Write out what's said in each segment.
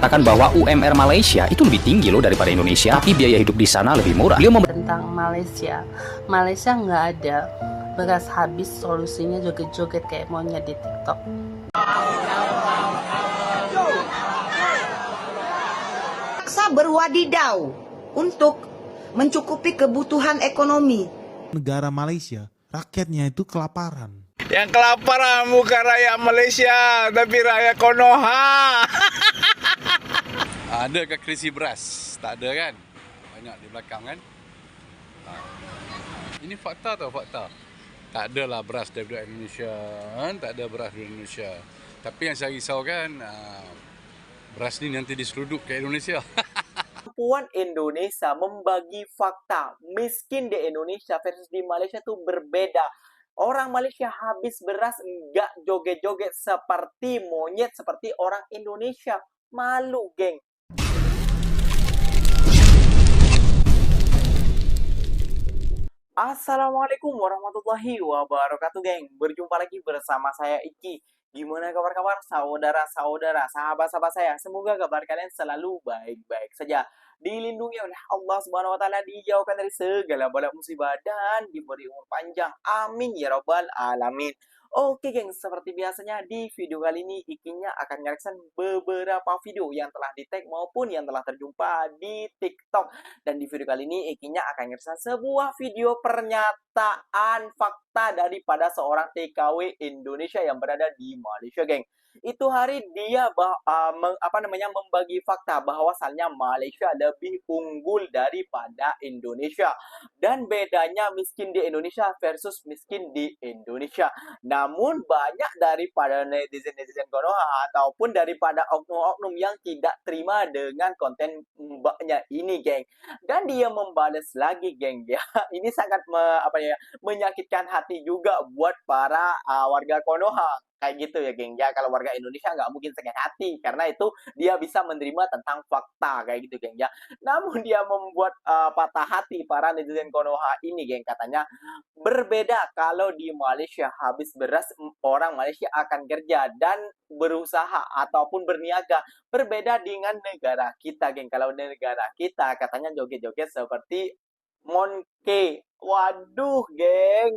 Katakan bahwa UMR Malaysia itu lebih tinggi loh daripada Indonesia, tapi biaya hidup di sana lebih murah. Tentang Malaysia nggak ada beras habis, solusinya joget-joget kayak monyet di TikTok. Paksa berwadidau untuk mencukupi kebutuhan ekonomi. Negara Malaysia, rakyatnya itu kelaparan. Yang kelaparan bukan rakyat Malaysia, tapi rakyat Konoha. Ada ke krisis beras? Tak ada kan? Banyak di belakang kan? Ini fakta atau fakta? Tak adalah beras daripada Indonesia, tak ada beras dari Indonesia. Tapi yang saya risaukan, beras ni nanti diseruduk ke Indonesia. Kemampuan Indonesia membagi fakta miskin di Indonesia versus di Malaysia itu berbeda. Orang Malaysia habis beras enggak joget-joget seperti monyet, seperti orang Indonesia. Malu, geng. Assalamualaikum warahmatullahi wabarakatuh, geng. Berjumpa lagi bersama saya Iki. Gimana kabar-kabar saudara-saudara, sahabat-sahabat saya? Semoga kabar kalian selalu baik-baik saja. Dilindungi oleh Allah Subhanahu wa taala, dijauhkan dari segala bala musibah dan diberi umur panjang. Amin ya rabbal alamin. Oke, geng, seperti biasanya di video kali ini Ikinya akan ngereaction beberapa video yang telah di-tag maupun yang telah terjumpa di TikTok. Dan di video kali ini Ikinya akan ngereaction sebuah video pernyataan fakta daripada seorang TKW Indonesia yang berada di Malaysia, geng. Itu hari dia membagi fakta bahwasannya Malaysia lebih unggul daripada Indonesia, dan bedanya miskin di Indonesia versus miskin di Indonesia. Namun banyak daripada netizen Konoha ataupun daripada oknum-oknum yang tidak terima dengan konten mbaknya ini, geng. Dan dia membalas lagi, geng, ya. Ini sangat menyakitkan hati juga buat para warga Konoha. Kayak gitu ya, geng. Ya, kalau warga Indonesia nggak mungkin sakit hati, karena itu dia bisa menerima tentang fakta, kayak gitu, geng. Ya, namun dia membuat patah hati para netizen Konoha ini, geng. Katanya berbeda kalau di Malaysia habis beras, orang Malaysia akan kerja dan berusaha ataupun berniaga. Berbeda dengan negara kita, geng. Kalau negara kita katanya joget-joget seperti Monkey. Waduh, geng.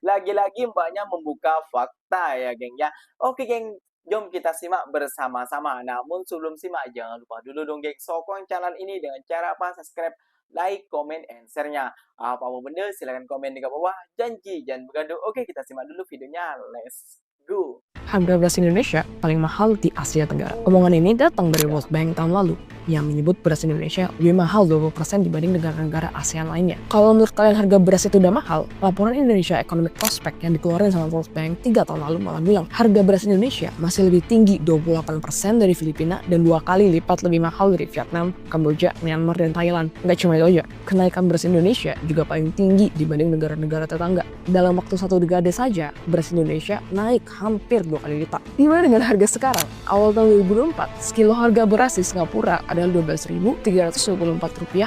Lagi-lagi mbaknya membuka fakta ya, geng, ya. Oke, geng, jom kita simak bersama-sama. Namun sebelum simak, jangan lupa dulu dong, geng, sokong channel ini dengan cara apa? Subscribe, like, comment, and share-nya. Apa mau benda, silahkan komen di bawah. Janji, jangan bergaduh. Oke, kita simak dulu videonya. Let's go. Harga beras Indonesia paling mahal di Asia Tenggara. Omongan ini datang dari World Bank tahun lalu yang menyebut beras Indonesia lebih mahal 20% dibanding negara-negara ASEAN lainnya. Kalau menurut kalian harga beras itu udah mahal, laporan Indonesia Economic Prospect yang dikeluarkan sama World Bank 3 tahun lalu malah bilang harga beras Indonesia masih lebih tinggi 28% dari Filipina dan 2 kali lipat lebih mahal dari Vietnam, Kamboja, Myanmar, dan Thailand. Nggak cuma itu aja, kenaikan beras Indonesia juga paling tinggi dibanding negara-negara tetangga. Dalam waktu 1 dekade saja, beras Indonesia naik hampir 2 kali lipat. Gimana dengan harga sekarang? Awal tahun 2024, sekilo harga beras di Singapura adalah Rp12.324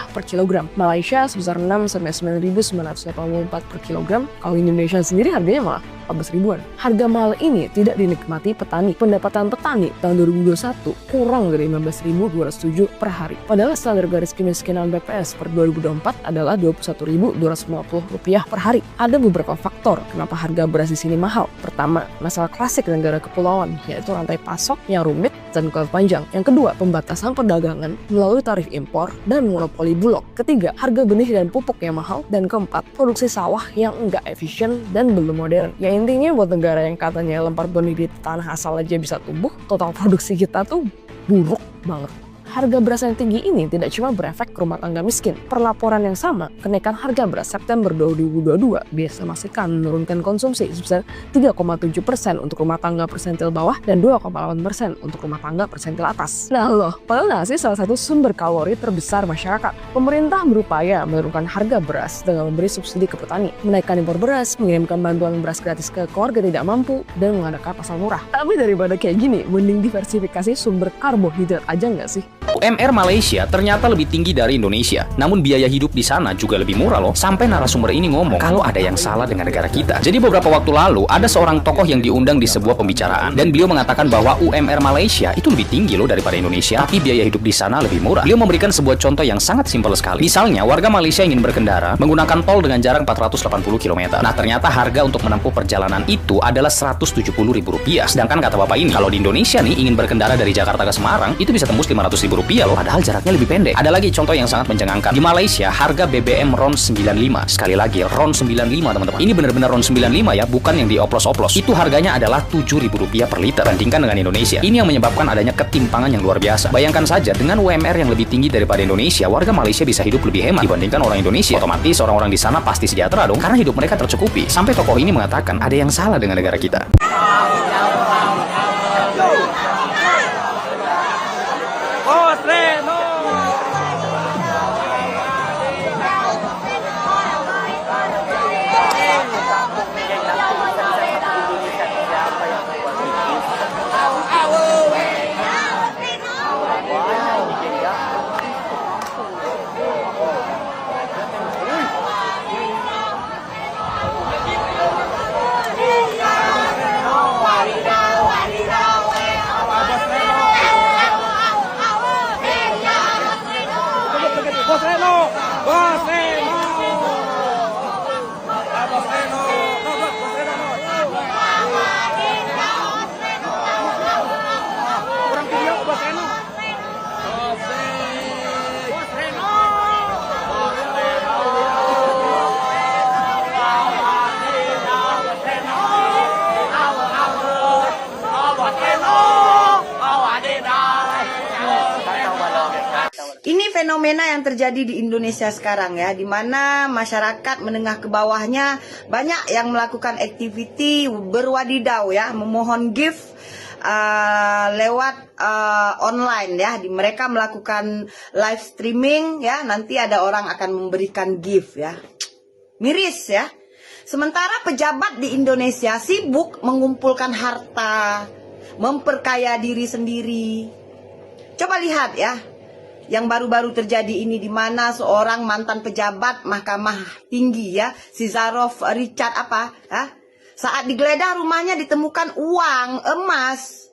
per kilogram. Malaysia sebesar 6-9.984 per kilogram. Kalau Indonesia sendiri harganya malah 14 ribuan. Harga mahal ini tidak dinikmati petani. Pendapatan petani tahun 2021 kurang dari 15.207 per hari. Padahal standar garis kemiskinan BPS per 2024 adalah Rp21.250 per hari. Ada beberapa faktor kenapa harga beras di sini mahal. Pertama, masalah klasik negara kepulauan, yaitu rantai pasok yang rumit dan panjang. Yang kedua, pembatasan perdagangan melalui tarif impor dan monopoli bulog. Ketiga, harga benih dan pupuk yang mahal. Dan keempat, produksi sawah yang enggak efisien dan belum modern. Ya intinya buat negara yang katanya lempar benih di tanah asal aja bisa tumbuh, total produksi kita tuh buruk banget. Harga beras yang tinggi ini tidak cuma berefek ke rumah tangga miskin. Per laporan yang sama, kenaikan harga beras September 2022 biasa memastikan menurunkan konsumsi sebesar 3,7% untuk rumah tangga persentil bawah dan 2,8% untuk rumah tangga persentil atas. Nah loh, padahal nasi salah satu sumber kalori terbesar masyarakat. Pemerintah berupaya menurunkan harga beras dengan memberi subsidi ke petani, menaikkan impor beras, mengirimkan bantuan beras gratis ke keluarga tidak mampu, dan mengadakan pasar murah. Tapi daripada kayak gini, mending diversifikasi sumber karbohidrat aja nggak sih? UMR Malaysia ternyata lebih tinggi dari Indonesia. Namun biaya hidup di sana juga lebih murah loh. Sampai narasumber ini ngomong kalau ada yang salah dengan negara kita. Jadi beberapa waktu lalu ada seorang tokoh yang diundang di sebuah pembicaraan dan beliau mengatakan bahwa UMR Malaysia itu lebih tinggi loh daripada Indonesia, tapi biaya hidup di sana lebih murah. Beliau memberikan sebuah contoh yang sangat simpel sekali. Misalnya warga Malaysia ingin berkendara menggunakan tol dengan jarak 480 km. Nah, ternyata harga untuk menempuh perjalanan itu adalah Rp170.000. Sedangkan kata bapak ini, kalau di Indonesia nih ingin berkendara dari Jakarta ke Semarang itu bisa tembus Rp500.000 loh, padahal jaraknya lebih pendek. Ada lagi contoh yang sangat mencengangkan. Di Malaysia harga BBM RON 95. Sekali lagi RON 95 teman-teman. Ini benar-benar RON 95 ya, bukan yang dioplos-oplos. Itu harganya adalah Rp7.000 per liter. Bandingkan dengan Indonesia. Ini yang menyebabkan adanya ketimpangan yang luar biasa. Bayangkan saja dengan UMR yang lebih tinggi daripada Indonesia, warga Malaysia bisa hidup lebih hemat dibandingkan orang Indonesia. Otomatis orang-orang di sana pasti sejahtera dong, karena hidup mereka tercukupi. Sampai tokoh ini mengatakan ada yang salah dengan negara kita. Ini fenomena yang terjadi di Indonesia sekarang ya, di mana masyarakat menengah ke bawahnya banyak yang melakukan aktiviti berwadidau ya, memohon gift lewat online ya. Mereka melakukan live streaming ya, nanti ada orang akan memberikan gift ya. Miris ya. Sementara pejabat di Indonesia sibuk mengumpulkan harta, memperkaya diri sendiri. Coba lihat ya, yang baru-baru terjadi ini, di mana seorang mantan pejabat Mahkamah Tinggi ya, Sizarov Richard saat digeledah rumahnya ditemukan uang, emas.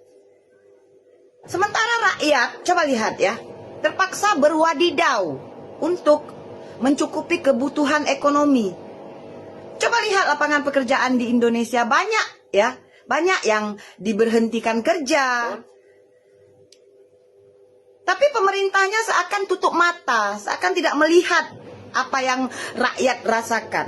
Sementara rakyat, coba lihat ya, terpaksa berwadidau untuk mencukupi kebutuhan ekonomi. Coba lihat lapangan pekerjaan di Indonesia, banyak ya, banyak yang diberhentikan kerja. Tapi pemerintahnya seakan tutup mata, seakan tidak melihat apa yang rakyat rasakan.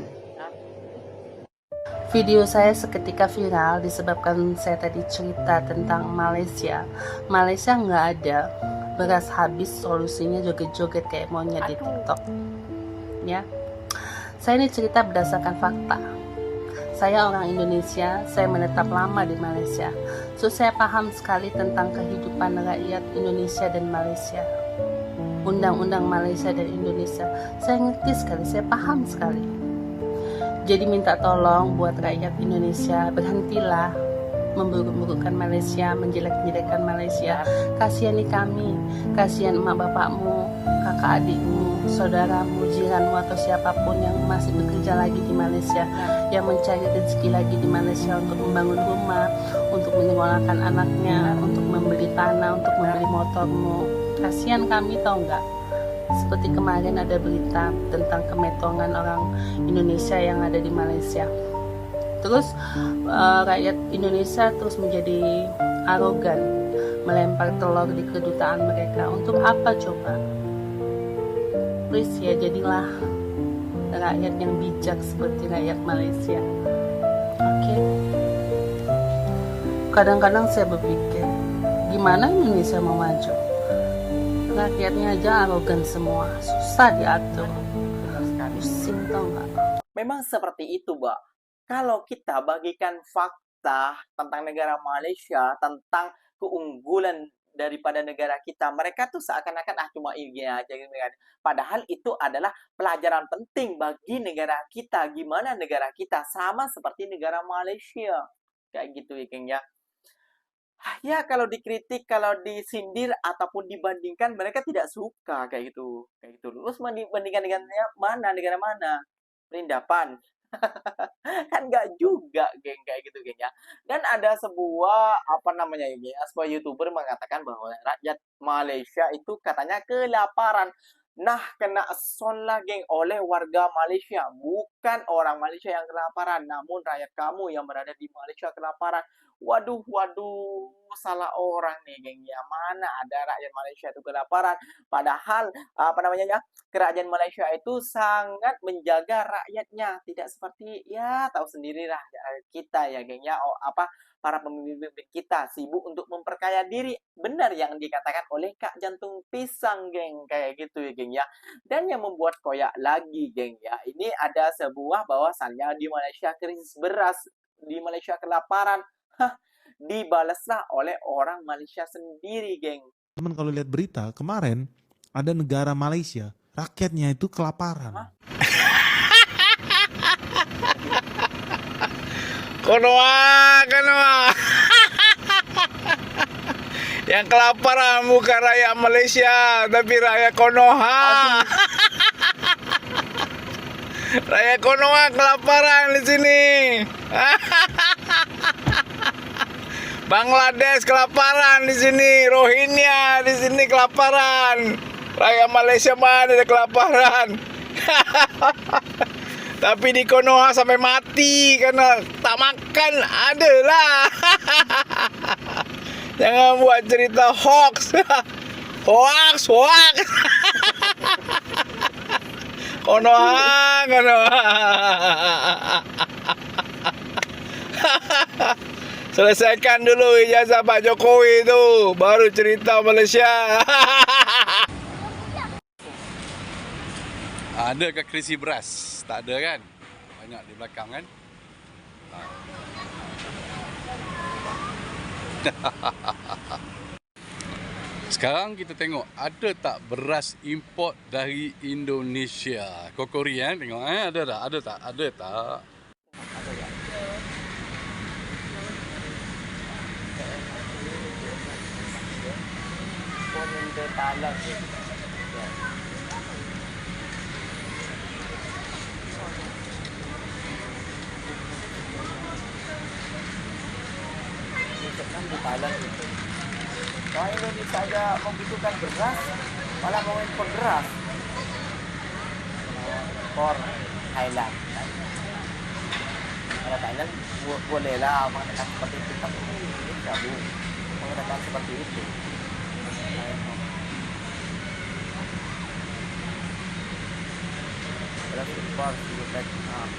Video saya seketika viral disebabkan saya tadi cerita tentang Malaysia. Malaysia nggak ada, beras habis solusinya joget-joget kayak monyet di TikTok. Ya, saya ini cerita berdasarkan fakta. Saya orang Indonesia, saya menetap lama di Malaysia. So saya paham sekali tentang kehidupan rakyat Indonesia dan Malaysia. Undang-undang Malaysia dan Indonesia. Saya ngerti sekali, saya paham sekali. Jadi minta tolong buat rakyat Indonesia, berhentilah memburuk-burukkan Malaysia, menjelek-jelekkan Malaysia. Kasihani kami, kasihan emak bapakmu, kakak adikmu, saudaramu, jiranmu, atau siapapun yang masih bekerja lagi di Malaysia, yang mencari rezeki lagi di Malaysia untuk membangun rumah, untuk menyekolahkan anaknya, untuk membeli tanah, untuk membeli motormu. Kasihan kami, tahu nggak? Seperti kemarin ada berita tentang kemetongan orang Indonesia yang ada di Malaysia. Terus rakyat Indonesia terus menjadi arogan, melempar telur di kedutaan mereka. Untuk apa coba? Please ya, jadilah rakyat yang bijak seperti rakyat Malaysia. Oke. Kadang-kadang saya berpikir, gimana Indonesia mau maju? Rakyatnya aja arogan semua, susah diatur. Pusing, tau nggak? Memang seperti itu, Mbak. Kalau kita bagikan fakta tentang negara Malaysia, tentang keunggulan daripada negara kita, mereka tuh seakan-akan cuma ini aja gitu kan. Padahal itu adalah pelajaran penting bagi negara kita. Gimana negara kita sama seperti negara Malaysia. Kayak gitu ya, Keng ya. Ya kalau dikritik, kalau disindir ataupun dibandingkan mereka tidak suka kayak gitu. Kayak gitu. Terus bandingkan dengan mana negara mana? Perindapan. Kan nggak juga, geng, kayak gitu, geng ya. Dan ada sebuah apa namanya ini, sebuah YouTuber mengatakan bahwa rakyat Malaysia itu katanya kelaparan. Nah, kena son lah, geng, oleh warga Malaysia. Bukan orang Malaysia yang kelaparan, namun rakyat kamu yang berada di Malaysia kelaparan. Waduh, waduh, salah orang nih, geng ya. Mana ada rakyat Malaysia itu kelaparan? Padahal apa namanya ya? Kerajaan Malaysia itu sangat menjaga rakyatnya, tidak seperti ya tahu sendirilah kita ya, geng ya. Oh, apa para pemimpin kita sibuk untuk memperkaya diri. Benar yang dikatakan oleh Kak Jantung Pisang, geng, kayak gitu ya, geng ya. Dan yang membuat koyak lagi, geng ya. Ini ada sebuah bahwasannya di Malaysia krisis beras, di Malaysia kelaparan. Hah, dibalaslah oleh orang Malaysia sendiri, geng. Teman kalau lihat berita kemarin ada negara Malaysia rakyatnya itu kelaparan. Konoha, Konoha. Yang kelaparan bukan rakyat Malaysia, tapi rakyat Konoha. Rakyat Konoha kelaparan di sini. Bangladesh kelaparan di sini, Rohingya di sini kelaparan. Rakyat Malaysia mana ada kelaparan? Tapi di Konoha sampai mati karena tak makan adalah. Jangan buat cerita hoax. Hoax, hoax. Konoha, Konoha. Selesaikan dulu ijazah Pak Jokowi itu, baru cerita Malaysia. Ada ke krisis beras? Tak ada kan? Banyak di belakang kan? Sekarang kita tengok ada tak beras import dari Indonesia? Kokori kan? Tengok ada tak? Ada tak? Ada tak? Kalau Indonesia aja membutuhkan beras, malah mau impor beras. Impor Thailand. Kalau Thailand bolehlah mengatakan seperti itu, tapi Indonesia mengatakan seperti itu. Beras impor juga Vietnam.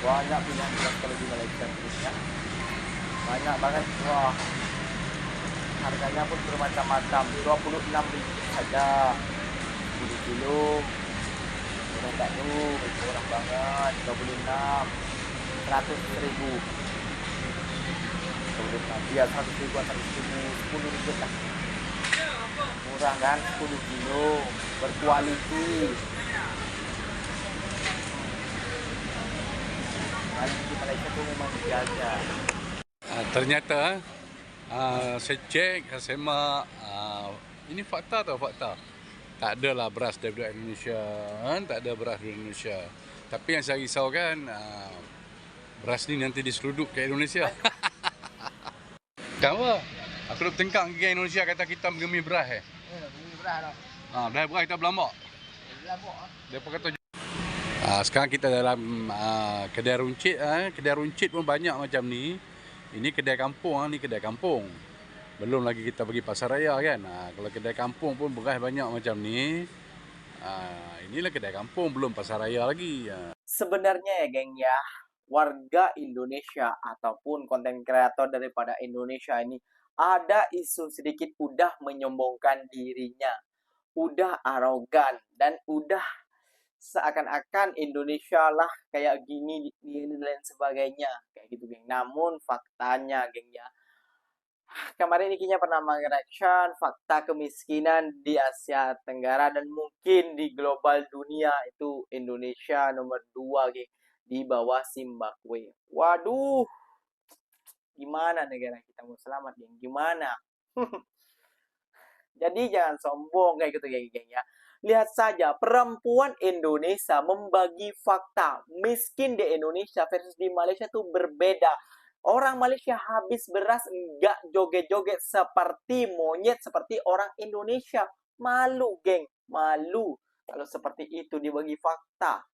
Banyak pilihan beras kalau di Malaysia terusnya. Banyak banget. Wah, harganya pun bermacam-macam. 26 ringgit saja 10 kilo. Murah tak tu, murah banget. 26, 100 ribu. 26, ya 100 ribu, 100 ribu, 10 ringgit lah. Murah kan, 10 kilo, berkualiti. Di Malaysia tu memang dijaga. Ternyata saya cek, saya semak, ini fakta atau fakta? Tak adalah beras daripada Indonesia, tak ada beras dari Indonesia. Tapi yang saya risaukan, beras ni nanti diseludup ke Indonesia. Kenapa? Aku dah bertengkar dengan Indonesia kata kita menggemi beras. Beli beras dah. Beras kita berlambak. Berlambak. Mereka kata sekarang kita dalam kedai runcit. Kedai runcit pun banyak macam ni. Ini kedai kampung, ni kedai kampung. Belum lagi kita pergi pasar raya kan. Kalau kedai kampung pun beras banyak macam ni. Inilah kedai kampung, belum pasar raya lagi. Sebenarnya ya, geng ya, warga Indonesia ataupun konten kreator daripada Indonesia ini ada isu sedikit udah menyombongkan dirinya, udah arogan, dan udah seakan-akan Indonesia lah kayak gini dan lain sebagainya kayak gitu, geng. Namun faktanya, geng ya, Kemarin Ikinya pernah meng-reaction fakta kemiskinan di Asia Tenggara dan mungkin di global dunia itu Indonesia nomor 2 geng, di bawah Zimbabwe. Waduh, gimana negara kita mau selamat geng? Gimana? Jadi jangan sombong kayak gitu geng ya. Lihat saja perempuan Indonesia membagi fakta miskin di Indonesia versus di Malaysia tuh berbeda. Orang Malaysia habis beras enggak joget-joget seperti monyet seperti orang Indonesia. Malu geng, malu kalau seperti itu dibagi fakta.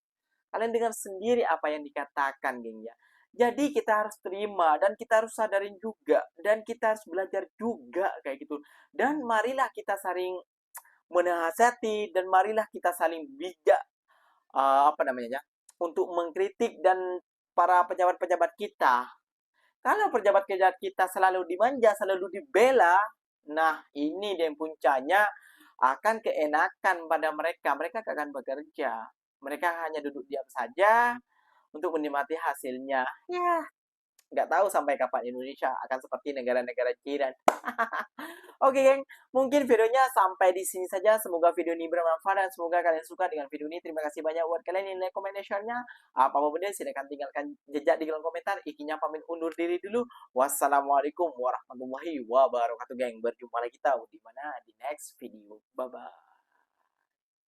Kalian dengar sendiri apa yang dikatakan geng ya. Jadi kita harus terima dan kita harus sadarin juga dan kita harus belajar juga kayak gitu. Dan marilah kita saling menasihati dan marilah kita saling bijak untuk mengkritik dan para pejabat-pejabat kita. Kalau pejabat-pejabat kita selalu dimanja, selalu dibela, nah ini dan puncanya akan keenakan pada mereka. Mereka akan bekerja. Mereka hanya duduk diam saja untuk menikmati hasilnya. Ya, nggak tahu sampai kapan Indonesia akan seperti negara-negara jiran. Oke, geng. Mungkin videonya sampai di sini saja. Semoga video ini bermanfaat dan semoga kalian suka dengan video ini. Terima kasih banyak buat kalian yang like, comment, dan share-nya. Apapun benar, silahkan tinggalkan jejak di kolom komentar. Ikinya pamit undur diri dulu. Wassalamualaikum warahmatullahi wabarakatuh, geng. Berjumpa lagi kita di mana di next video. Bye-bye.